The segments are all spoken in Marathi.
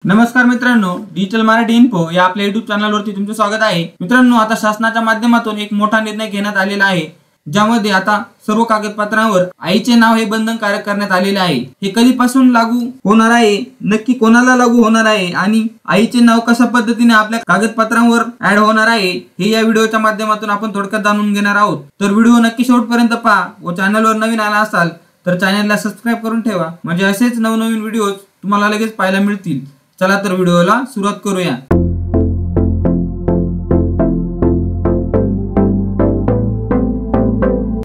नमस्कार मित्रांनो, डिजिटल मराठी इन्फो या आपल्या YouTube चॅनलवरती तुमचे स्वागत आहे। मित्रांनो, आता शासनाच्या माध्यमातून एक मोठा निर्णय घेण्यात आलेला आहे, ज्यामध्ये आता सर्व कागदपत्रांवर आईचे नाव हे बंधनकारक करण्यात आलेले आहे। हे कधीपासून लागू होणार आहे, नक्की कोणाला लागू होणार आहे आणि आईचे नाव कशा पद्धतीने आपल्या कागदपत्रांवर ऍड होणार आहे, हे या व्हिडिओच्या माध्यमातून आपण थोडक्यात जाणून घेणार आहोत। तर व्हिडिओ नक्की शेवटपर्यंत पहा व चॅनलवर नवीन आला असाल तर चॅनलला सबस्क्राइब करून ठेवा, म्हणजे असेच नवनवीन व्हिडिओज तुम्हाला लगेच पाहायला मिळतील। चला तर व्हिडिओला सुरुवात करूया।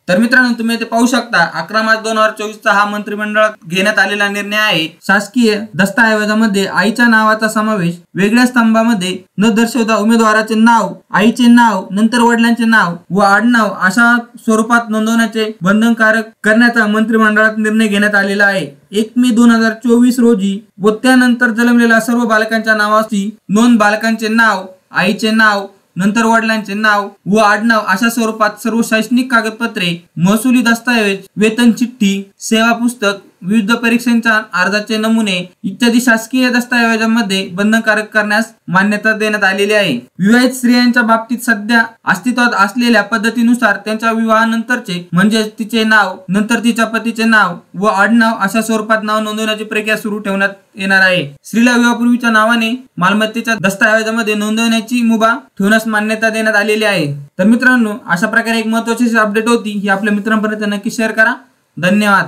तर मित्रांनो, तुम्ही इथे पाहू शकता 11 मार्च 2024 चा हा मंत्रिमंडळात घेण्यात आलेला निर्णय आहे। शासकीय दस्तऐवजामध्ये आईच्या नावाचा समावेश वेगळ्या स्तंभामध्ये न दर्शवता उमेदवाराचे नाव, आईचे नाव, नंतर वडिलांचे नाव व आडनाव अशा स्वरूपात नोंदवण्याचे बंधनकारक करण्याचा मंत्रिमंडळात निर्णय घेण्यात आलेला आहे। 1 मे 2024 रोजी व त्यानंतर जन्मलेल्या सर्व बालकांच्या नावाची नोंद बालकांचे नाव, आईचे नाव, नंतर वडिलांचे नाव व आडनाव अशा स्वरूपात सर्व शैक्षणिक कागदपत्रे, महसुली दस्तऐवज, वेतन चिठ्ठी, सेवा पुस्तक, विविध परीक्षांच्या अर्जाचे नमुने इत्यादी शासकीय दस्तऐवजामध्ये बंधनकारक करण्यास मान्यता देण्यात आलेली आहे। विवाहित स्त्रियांच्या बाबतीत सध्या अस्तित्वात असलेल्या पद्धतीनुसार त्यांच्या विवाहानंतरचे म्हणजे तिचे नाव, नंतर तिच्या पतीचे नाव व आडनाव अशा स्वरूपात नाव नोंदवण्याची प्रक्रिया सुरू ठेवण्यात येणार आहे। स्त्रीला विवाहापूर्वीच्या नावाने मालमत्तेच्या दस्तऐवजामध्ये नोंदवण्याची मुभा ठेवण्यास मान्यता देण्यात आलेली आहे। तर मित्रांनो, अशा प्रकारे एक महत्त्वाची अपडेट होती, ही आपल्या मित्रांपर्यंत नक्की शेअर करा। धन्यवाद।